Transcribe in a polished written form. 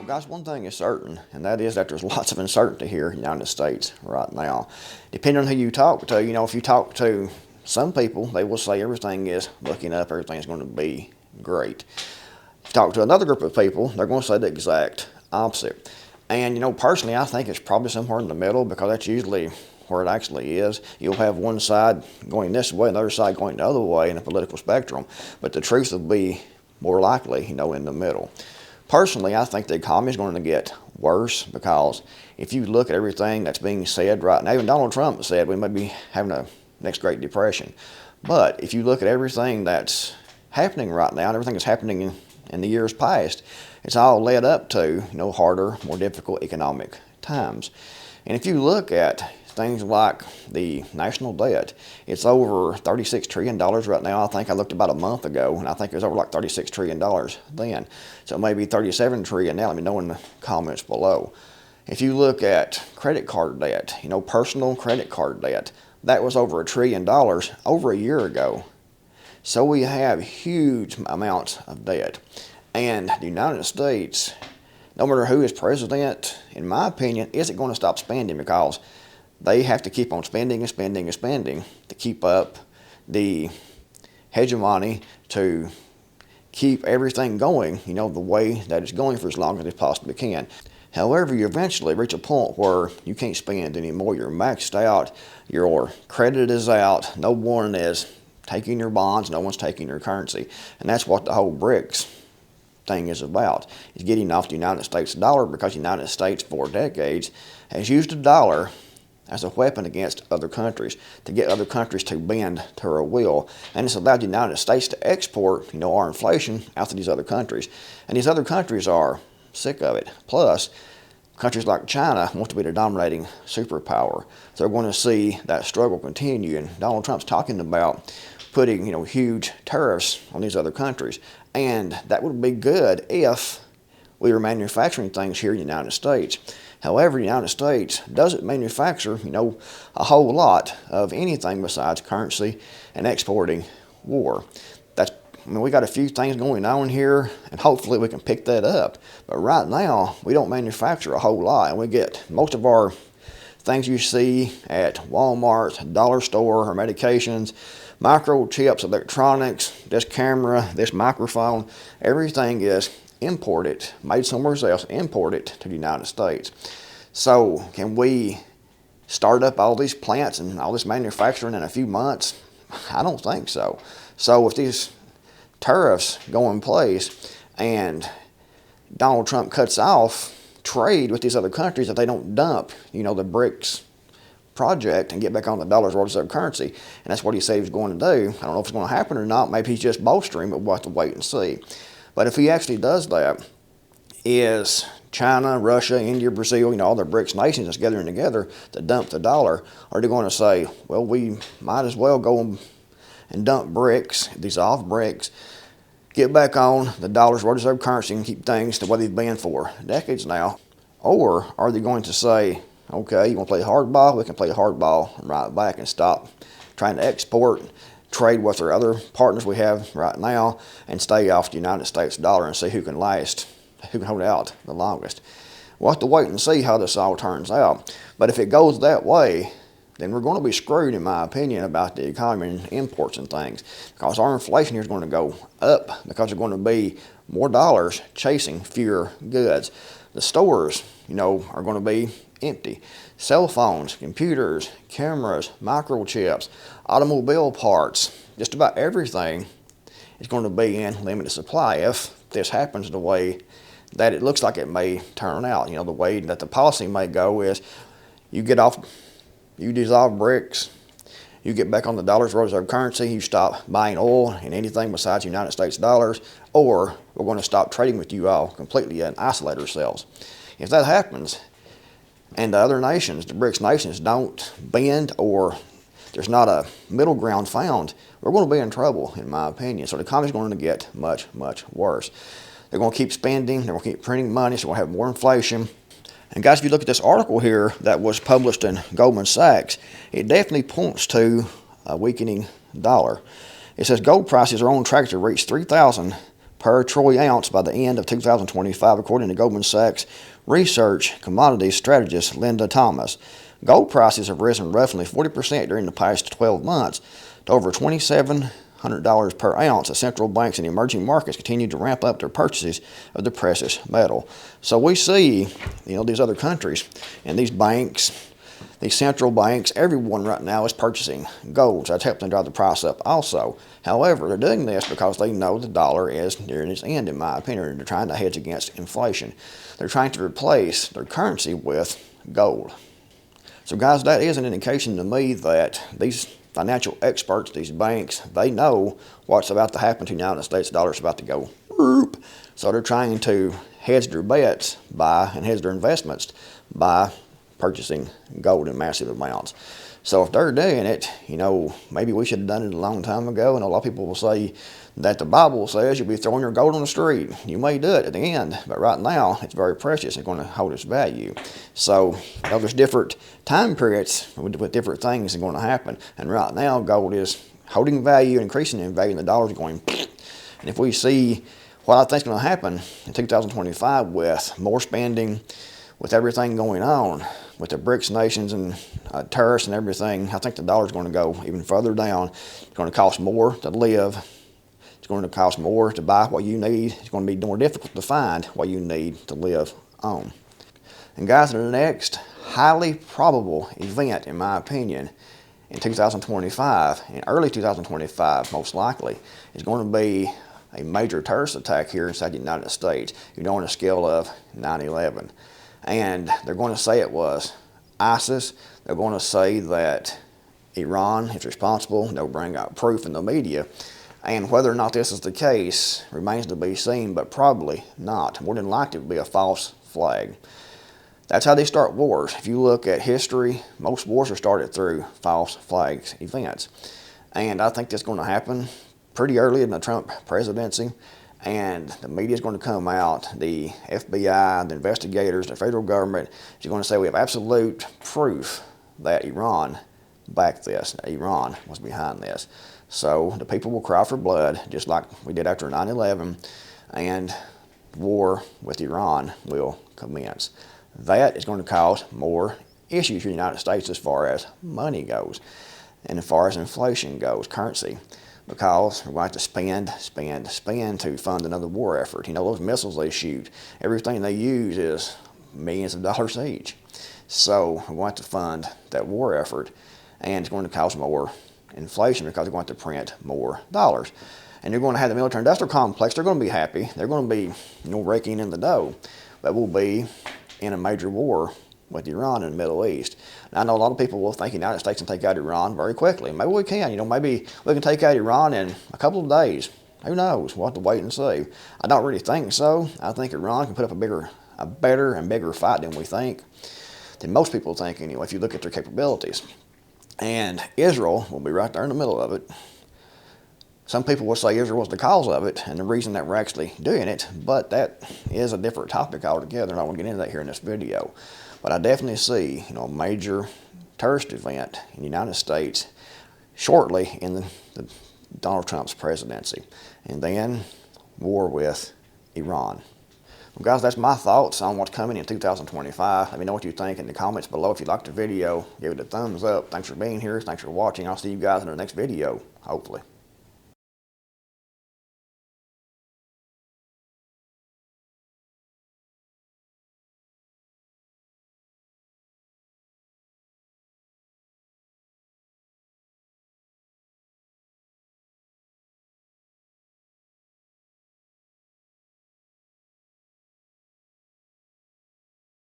Guys, one thing is certain, and that is that there's lots of uncertainty here in the United States right now. Depending on who you talk to, if you talk to some people, they will say everything is looking up, everything's going to be great. If you talk to another group of people, they're going to say the exact opposite. And, personally, I think it's probably somewhere in the middle, because that's usually where it actually is. You'll have one side going this way and the other side going the other way in the political spectrum, but the truth will be more likely, in the middle. Personally, I think the economy is going to get worse, because if you look at everything that's being said right now, even Donald Trump said we may be having a next Great Depression. But if you look at everything that's happening right now, and everything that's happening in the years past, it's all led up to, harder, more difficult economic times. And if you look at things like the national debt, it's over $36 trillion right now. I think I looked about a month ago, and I think it was over like $36 trillion then. So maybe $37 trillion now. Let me know in the comments below. If you look at credit card debt, personal credit card debt, that was over $1 trillion over a year ago. So we have huge amounts of debt. And the United States, no matter who is president, in my opinion, isn't going to stop spending, because they have to keep on spending and spending and spending to keep up the hegemony, to keep everything going, the way that it's going for as long as it possibly can. However, you eventually reach a point where you can't spend anymore. You're maxed out, your credit is out, no one is taking your bonds, no one's taking your currency. And that's what the whole BRICS thing is about, is getting off the United States dollar, because the United States for decades has used the dollar as a weapon against other countries, to get other countries to bend to our will. And it's allowed the United States to export, our inflation out to these other countries. And these other countries are sick of it. Plus, countries like China want to be the dominating superpower. So they're going to see that struggle continue. And Donald Trump's talking about putting, huge tariffs on these other countries. And that would be good if we were manufacturing things here in the United States. However, the United States doesn't manufacture, a whole lot of anything besides currency and exporting war. We got a few things going on here, and hopefully we can pick that up. But right now, we don't manufacture a whole lot, and we get most of our things you see at Walmart, dollar store, or medications, microchips, electronics, this camera, this microphone, everything is imported, made somewhere else, imported to the United States. So can we start up all these plants and all this manufacturing in a few months? I don't think so. So if these tariffs go in place and Donald Trump cuts off trade with these other countries, if they don't dump, the BRICS project and get back on the dollar's world reserve currency, and that's what he said he was going to do. I don't know if it's going to happen or not. Maybe he's just bolstering, but we'll have to wait and see. But if he actually does that, is China, Russia, India, Brazil, all the BRICS nations that's gathering together to dump the dollar, are they going to say, well, we might as well go and dump BRICS, dissolve BRICS, get back on the dollar's world reserve currency and keep things the way they've been for decades now? Or are they going to say, okay, you want to play hardball? We can play hardball right back and stop trying to export, trade with our other partners we have right now, and stay off the United States dollar and see who can last, who can hold out the longest. We'll have to wait and see how this all turns out. But if it goes that way, then we're going to be screwed, in my opinion, about the economy and imports and things, because our inflation here is going to go up, because there's going to be more dollars chasing fewer goods. The stores, are going to be empty. Cell phones, computers, cameras, microchips, automobile parts, just about everything is going to be in limited supply if this happens the way that it looks like it may turn out. The way that the policy may go is you dissolve BRICS, you get back on the dollar's world reserve currency, you stop buying oil and anything besides United States dollars, or we're going to stop trading with you all completely and isolate ourselves. If that happens, and the other nations, the BRICS nations, don't bend, or there's not a middle ground found, we're going to be in trouble, in my opinion. So the economy's going to get much, much worse. They're going to keep spending, they're going to keep printing money, so we'll have more inflation. And guys, if you look at this article here that was published in Goldman Sachs, it definitely points to a weakening dollar. It says gold prices are on track to reach $3,000 per troy ounce by the end of 2025, according to Goldman Sachs research commodities strategist Linda Thomas. Gold prices have risen roughly 40% during the past 12 months to over $2,700 per ounce as central banks in emerging markets continue to ramp up their purchases of the precious metal. So we see, these other countries and these banks, these central banks, everyone right now is purchasing gold. So that's helping drive the price up also. However, they're doing this because they know the dollar is nearing its end, in my opinion. They're trying to hedge against inflation. They're trying to replace their currency with gold. So guys, that is an indication to me that these financial experts, these banks, they know what's about to happen to the United States. The dollar's about to go whoop. So they're trying to hedge their bets and hedge their investments by purchasing gold in massive amounts. So if they're doing it, maybe we should have done it a long time ago. And a lot of people will say that the Bible says you'll be throwing your gold on the street. You may do it at the end, but right now it's very precious. It's going to hold its value. So there's different time periods with different things that are going to happen. And right now gold is holding value, increasing in value, and the dollar's going. And if we see what I think is going to happen in 2025 with more spending, with everything going on, with the BRICS nations and tariffs and everything, I think the dollar's going to go even further down. It's going to cost more to live. It's going to cost more to buy what you need. It's going to be more difficult to find what you need to live on. And guys, the next highly probable event, in my opinion, in 2025, in early 2025 most likely, is going to be a major terrorist attack here inside the United States, on a scale of 9/11. And they're going to say it was ISIS. They're going to say that Iran is responsible. They'll bring out proof in the media. And whether or not this is the case remains to be seen, but probably not. More than likely it will be a false flag. That's how they start wars. If you look at history, most wars are started through false flags events. And I think that's going to happen pretty early in the Trump presidency. And the media is going to come out, the FBI, the investigators, the federal government is going to say we have absolute proof that Iran backed this, that Iran was behind this. So the people will cry for blood, just like we did after 9/11, and war with Iran will commence. That is going to cause more issues in the United States as far as money goes, and as far as inflation goes, currency. Because we're going to have to spend to fund another war effort. Those missiles they shoot, everything they use is millions of dollars each. So we're going to fund that war effort, and it's going to cause more inflation because they're going to print more dollars. And you're going to have the military-industrial complex. They're going to be happy. They're going to be raking in the dough. But we'll be in a major war with Iran in the Middle East. And I know a lot of people will think the United States can take out Iran very quickly. Maybe we can. Maybe we can take out Iran in a couple of days. Who knows? We'll have to wait and see. I don't really think so. I think Iran can put up a better and bigger fight than we think, than most people think anyway, if you look at their capabilities. And Israel will be right there in the middle of it. Some people will say Israel was the cause of it and the reason that we're actually doing it, but that is a different topic altogether, and I won't get into that here in this video. But I definitely see, a major terrorist event in the United States shortly in the Donald Trump's presidency, and then war with Iran. Well, guys, that's my thoughts on what's coming in 2025. Let me know what you think in the comments below. If you liked the video, give it a thumbs up. Thanks for being here. Thanks for watching. I'll see you guys in the next video, hopefully.